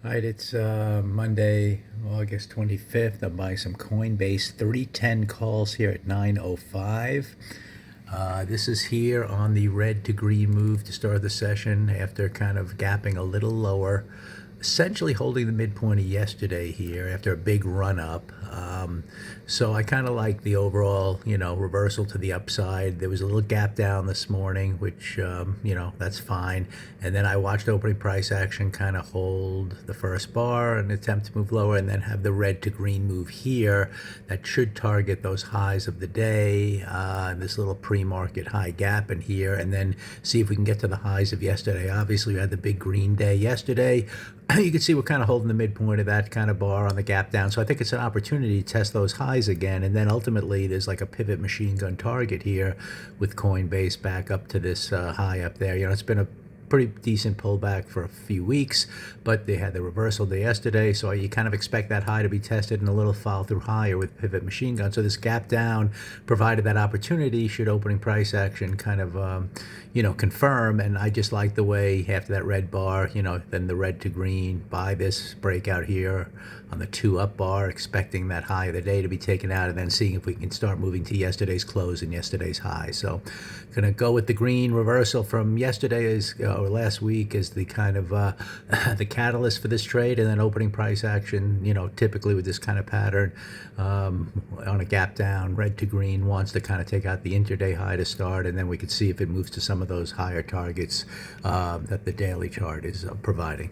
All right, it's Monday, August 25th. I'm buying some Coinbase 310 calls here at 9:05. This is here on the red to green move to start the session after kind of gapping a little lower, essentially holding the midpoint of yesterday here after a big run up. So I kind of like the overall, reversal to the upside. There was a little gap down this morning, which, that's fine. And then I watched opening price action kind of hold the first bar and attempt to move lower, and then have the red to green move here that should target those highs of the day, this little pre-market high gap in here, and then see if we can get to the highs of yesterday. Obviously, we had the big green day yesterday. You can see we're kind of holding the midpoint of that kind of bar on the gap down. So I think it's an opportunity to test those highs again. And then ultimately, there's like a pivot machine gun target here with Coinbase back up to this high up there. It's been a pretty decent pullback for a few weeks, but they had the reversal day yesterday, so you kind of expect that high to be tested and a little follow through higher with pivot machine gun. So this gap down provided that opportunity should opening price action kind of confirm. And I just like the way after that red bar, then the red to green, buy this breakout here on the 2 up bar, expecting that high of the day to be taken out, and then seeing if we can start moving to yesterday's close and yesterday's high. So gonna go with the green reversal from yesterday's or last week as the kind of the catalyst for this trade, and then opening price action, typically with this kind of pattern, on a gap down, red to green wants to kind of take out the intraday high to start, and then we could see if it moves to some of those higher targets that the daily chart is providing.